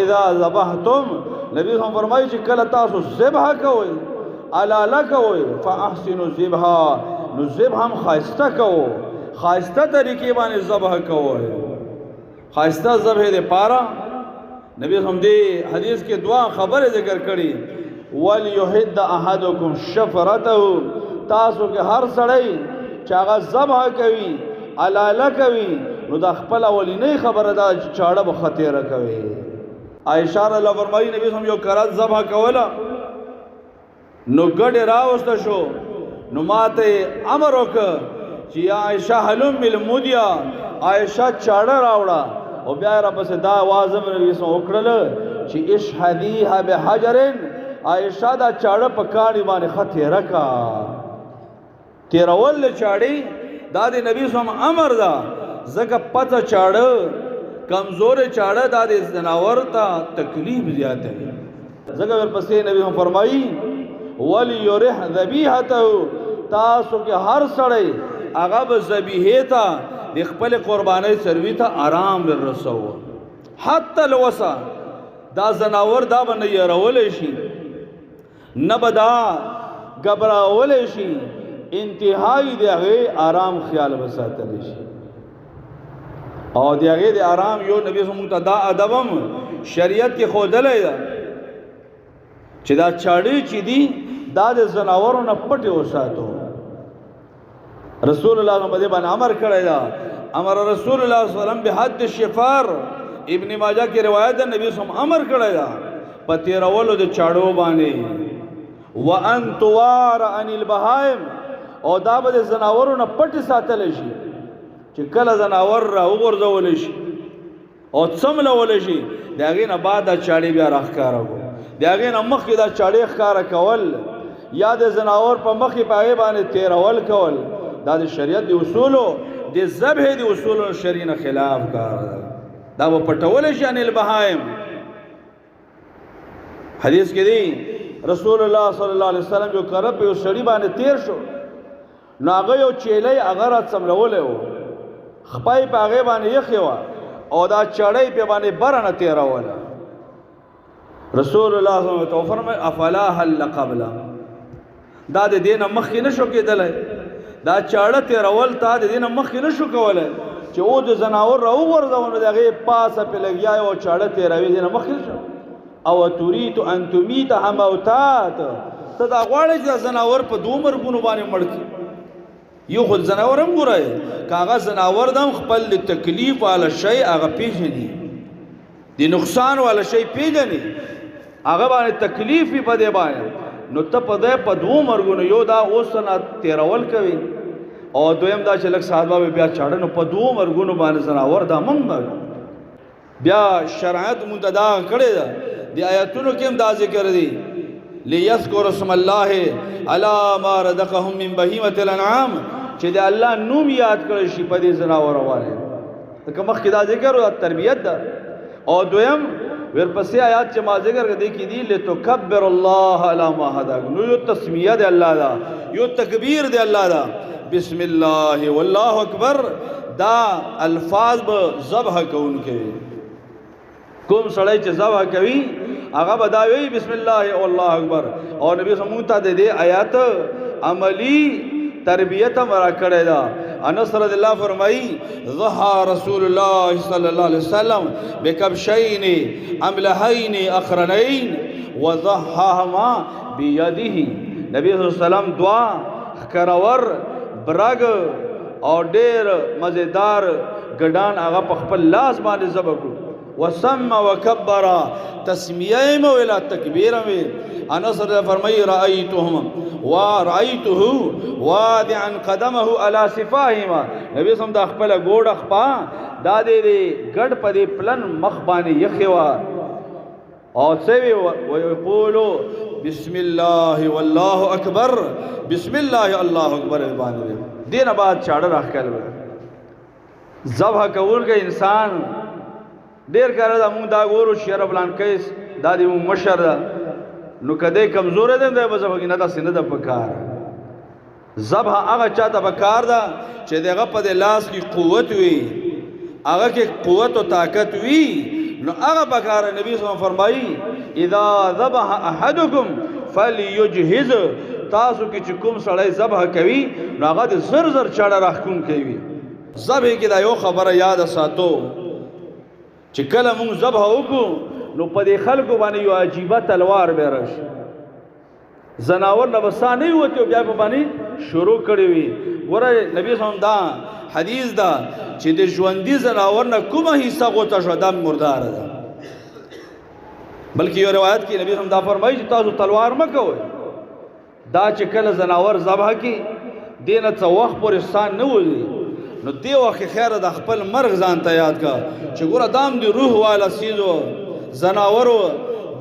فاذا ذبحتم نبی هم فرمایي چې کله تاسو ذبح کوئ علاله کوئ فاحسنوا الذبح نو ذبح هم خاصه کوو خاصه طریقې باندې ذبح کوئ خاصه ذبح دې پارا نبی هم دې حدیث کې دعا خبره ذکر کړي وليحد احدكم شفرته تاسو کې هر سړی چې هغه ذبح کوي علاله کوي نو د خپل اولینې خبره دا چې چاړه به خطیره کوي عائشہ رضی الله فرمایي نبی هم یو کرات ذبح کوله نو ګډه راوسته شو نو ماته امر وکړ چې یا عائشہ حلم المدیا عائشہ چاړه راوړه او بیا را پسې دا आवाज نبی سم وکړل چې اشهدیها بحجر عائشہ دا چاړه په کاڼي باندې خطیره کا تیرول چاړي دا د نبی سم امر دا زکه پته چاړه کمزور چاړه دا د زناور ته تکلیف زیات ہے زکه ورپسې نبی هم فرمایي وليرح ذبیحته تاسو کې هر سړی هغه به ذبیحه ته د خپل قربانۍ سروي ته آرام ورسو حتی الوسا دا زناور دا باندې يرول شي نه بدا غبراول شي انتهایی دغه آرام خیال وساتل شي او دغه د آرام یو نبی صلی الله علیه وسلم ادبم شریعت کې خودلې ده چې دا چاړي چې دي دا د زناورو نه پټي وساتو رسول الله صلی الله علیه امر کړی دا امر رسول الله صلی الله علیه وسلم بحد الشفار ابن ماجه کې روایت ده نبی صلی الله علیه وسلم امر کړی دا پتی رولو د چاړو باندې وان توار عن البهائم او دا به زناورو نه پټ ساتل شي چې کله زناور را وګرځول شي او څملول شي داغه نه بعد دا چاړي بیا راخکارو داغه نه مخکې دا چاړي ښکارا کول یا د زناور په مخې پای باندې تیرول کول دا د شریعت دی اصولو د ذبح دی اصولو شریعت خلاف کار دا و پټول شي ان البهائم حدیث کې دی رسول الله صلی الله علیه وسلم جو کرب یو سړی باندې تیر شو نو هغه یو چیلې هغه را څملولې و خپای په هغه باندې یخوا او دا چړې په باندې برنه تیروله رسول الله صلی الله علیه وسلم فرمای افلا هل قبل دا د دینه مخ نه شو کېدل دا چاړه تیرول تا د دینه مخ نه شو کولای چې او د زناور راو ورځونه دغه پاسه په لګیا او چاړه تیروي دینه مخ نه شو او تريد ان تميت هموتات ته دا غواړي چې زناور په دومر ګونو باندې مړکی یو خود زناور هم ګورای کاغه زناور دم خپل تکلیف والا شی هغه پیژني دی نقصان والا شی پیژني هغه باندې تکلیف په دی باندې نو ته په دې په دومر ګونو یو دا اوسنه تیرول کوي او دویم دا چې لک صاحب بیا چاړه نو په دومر ګونو باندې زناور دا منګ بیا شرعت منتدا کړي دا دی آیاتونو کې هم دا ذکر دي ليذكر اسم الله على ما رزقهم من بهيمه الانعام چې د الله نوم یاد کړی شي په دې زناور باندې کوم مخکې دا ذکر او تربیت ده او دویم ورپسې آیات چې ما ذکر کړي کې دي لتکبر الله على ما هداك نو یو تسمیه ده الله دا یو تکبیر ده الله دا بسم الله والله اکبر دا الفاظ به ذبح کوونکې کوم سړی چې ذبح کوي هغه بداوی بسم الله والله اکبر او نبی سمون ته دې آیات عملی تربیت مرا کړی دا انس رضی الله فرمایي ضحى رسول الله صلی الله علیه وسلم بکبشین املحین اخرنین وضحاهما بيده نبی صلی الله علیه وسلم دعا کرور برګ او ډېر مزیدار ګډان هغه په خپل لاس باندې ذبح کړ وسم وكبر تسميه ولا تكبير انس فرمای رايتهم ورأيته وادعا قدمه على صفاهما نبی سم د خپل ګوډ خپا د دې ګډ په دې پلن مخ باندې یخوا او سوي ويقول بسم الله والله اکبر بسم الله الله اکبر باندې دینه بعد چاړه راخل ذبح کول کې انسان ډیر کړه دا مونږ دا ګورو شیر بلان کیس دا دې مونږ مشر نو کده کمزور ده د بس وګینه دا سینه د پکار ذبح هغه چاته پکار دا چې دغه په لاس کې قوت وي هغه کې قوت او طاقت وي نو هغه پکاره نبی صلی الله علیه وسلم فرمایي اذا ذبح احدکم فليجهز تاسو کې چې کوم سړی ذبح کوي نو هغه د زر زر چاړه راخون کوي ذبح کې دا یو خبره یاد ساتو چې کله موږ ذبح وکړو نو په دې خلکو باندې یو عجیبه تلوار به راشي زناور نه بسانه وته بیا په باندې شروع کړی وي ګوره نبی صلی الله علیه وسلم دا حدیث دا چې د ژوندۍ زناور نه کومه حصہ غوته شو دا مردار ده بلکې یو روایت کې نبی صلی الله علیه وسلم دا فرمایي چې تاسو تلوار مکوئ دا چې کله زناور ذبح کی دینه څو وخت پورې سان نه وځي نو دی وخت خیر د خپل مرغ ځان ته یاد کا چې ګوره دام دی روح والا سیزو زناورو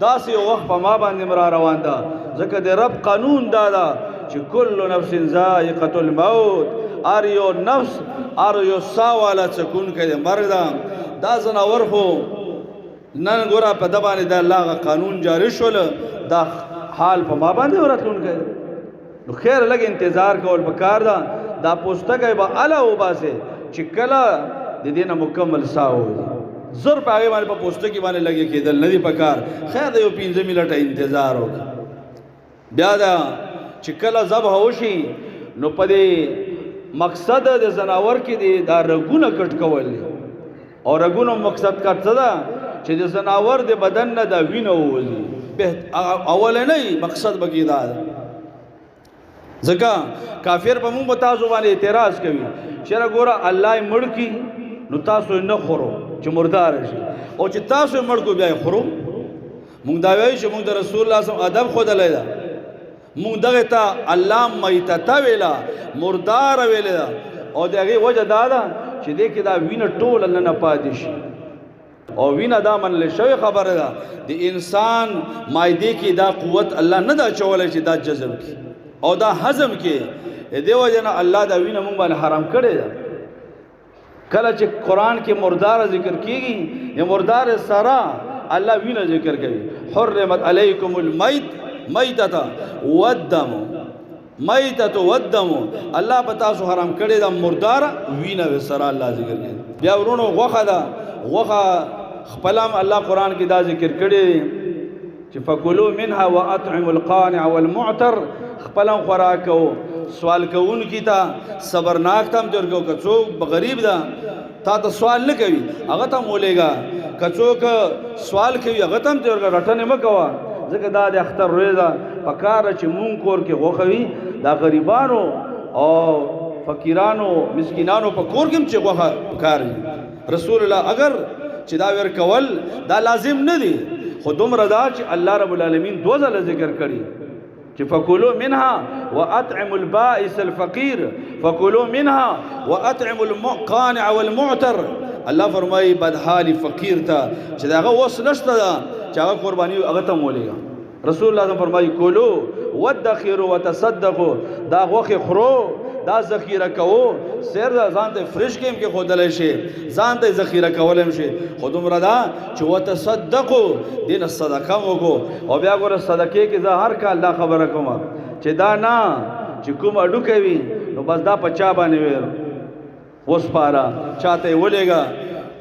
داسې وخت په ما باندې مرا روان ده ځکه د رب قانون دا چې کل نفس ذائقه الموت ار یو نفس ار یو سا والا سکون کې مرګ دا زناور خو نن ګوره په د باندې د الله قانون جاری شول دا حال په ما باندې ورتلون کې نو خیر لګ انتظار کول پکار دا پوسټکای به الا و باسه چې کله د دینه مکمل ساو زر په هغه باندې په پوسټکی باندې لګي کېدل ندی پکار خیر د یو 15 منټه انتظار وکړه بیا دا چې کله ذبح وشي نو په دې مقصد د زناور کې دا رګونه کټ کول او رګونو مقصد کټ ده چې د زناور د بدن نه دا وینه وځي اولنی مقصد بګی دا ځکه کافر په مونږ تاسو باندې اعتراض کوي چې ګوره الله مړ کی نو تاسو نه خورو چې مردار شي او چې تاسو مړ کو بیا خورو مونږ دا وایو چې مونږ د رسول الله صلی الله علیه وسلم ادب خو دلای دا مونږ دغه ته الله میتتا ویلا مردار ویلا او دغه وجه دا ده چې دې کې دا وینه ټول نه پاتې شي او وینه دا منل شوی خبره ده د انسان مایده کې دا قوت الله نه دا چولای چې دا جذب کی او دا هضم کې دیو جن الله دا وینه مونږ باندې حرام کړی ده کله چې قران کې مردار ذکر کیږي یا مردار سرا الله وینه ذکر کوي حرمت علیکم المیت میتۃ والدم میتۃ والدم الله پتا سو حرام کړی دا مردار وینه سرا الله ذکر کوي بیا ورونو غوخه دا غوخه خپلم الله قران کې دا ذکر کړی چې فکلوا منها واطعموا القانع والمعتر خپلم خوراکو سوال کوون کی تا صبرناک تم درګو کڅو غریب دا تا ته سوال نه کوي هغه ته مولېګا کڅو ک سوال کوي هغه تم درګو رټنه مکوا ځکه دا د اختر ریزا پکاره چې مون کور کې غوخوي دا غریبانو او فقیرانو مسکینانو په کور کې چې غوخه کار رسول الله اگر چې دا ور کول دا لازم نه دي خودم رضا چې الله رب العالمین دوزله ذکر کړي چې فکلوا منها واطعموا البائس الفقير فکلوا منها واطعموا القانع والمعتر الله فرمایي بدحال فقیر ته چې داغه وس نشته دا چې هغه قرباني هغه ته مولېږي رسول الله فرمایي کولو وادخروا وتصدقوا دا غوخه خرو دا ذخیره کوو سر ځان ته فرش کېم کې خودلای شي ځان ته ذخیره کولم شي خودم ردا چې وتصدقوا دین صدقه وکړو او بیا ګوره صدقې کې زه هر کال دا خبره کوم چې دا نه چې کوم اډو کوي نو بس دا پچا باندې ویر اوس پارا چاته ولېګا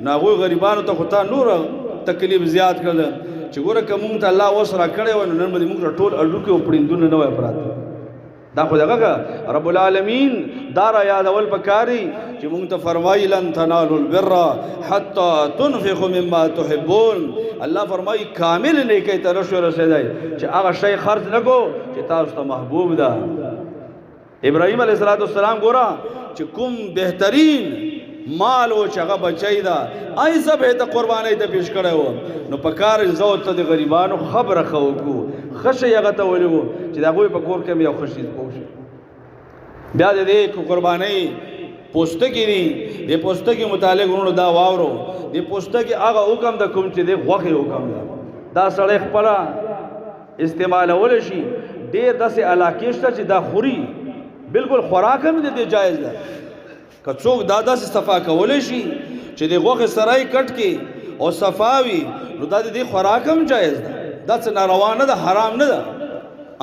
ناغو غریبانو ته خو تا نور تکلیف زیات کړل چې ګوره کوم ته الله اوس را کړی و نن باندې موږ ټول اډو کې پړیندونه نه وای پراته دا خو دغه رب العالمین دارا یادول پکاري چې موږ ته فرمایي لن تنالوا البر حتى تنفقوا مما تحبون الله فرمایي کامل نیکی ته رسیدای چې هغه شی خرج نکو چې تاسو ته محبوب ده ابراهیم علیه السلام ګورا چې کوم بهترین مال او چغه بچی دا ای سبه ته قربانی ته پیش کړو نو پکار زوت ته غریبانو خبره خو کو خشه یغه ته ولو چې دا غوی په کور کې یو خوشی پوښ بیا دې قربانی پوسټکی دي دې پوسټکی متعلق ورونو دا واورو دې پوسټکی هغه حکم د کوم چې دې غوخه حکم دا سړی خپل استعمال ول شي ډېر داسې علاقې شته چې دا خوري بالکل خوراک هم دې جایز ده کڅوک دادا سے صفا کولې شي چې د غوخه سړی کټ کې او صفاوي نو دا دې خوراک هم جایز ده دا څه ناروا نه ده حرام نه ده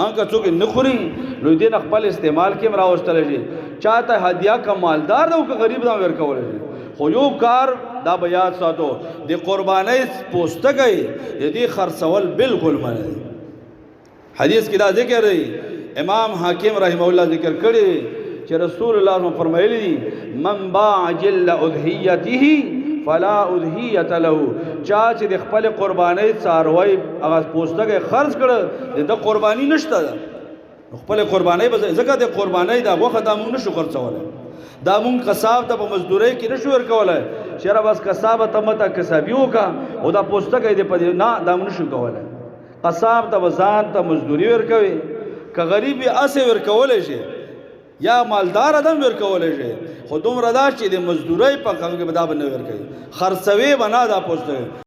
ان کڅوک نه خوري نو دې خپل استعمال کې مراوستل شي چاته هدیه کمالدار ده او غریب دا ور کول شي خو یو کار دا به یاد ساتو د قربانۍ پوستکی د دې خرڅول بالکل منع دی حدیث کې دا ذکر دی امام حاکم رحمه الله ذکر کړی چې رسول الله صلی الله علیه وسلم فرمایلی دي من باع جل اضحیته فلا اضحیه له چا چې د خپل قربانۍ څاروي هغه پوستکی خرڅ کړ د قرباني نشته خپل قربانۍ به ځکه د قربانۍ دا غوښه دا موږ نشو خرڅولای دا مونږ قصاب ته په مزدورۍ کې نشو ورکولای چېرې بس قصاب ته مته قصابي وکړه او دا پوستکی دې په دې نه دا موږ نشو کولی قصاب ته به ځان ته مزدوري ورکوي که غریب یې هسې ورکولی شي یا مالدار ادم ورکولی شي خو دومره دا چې د مزدورۍ په هغه کې به دا به نه ورکوي خرڅوي به نه دا پوستکی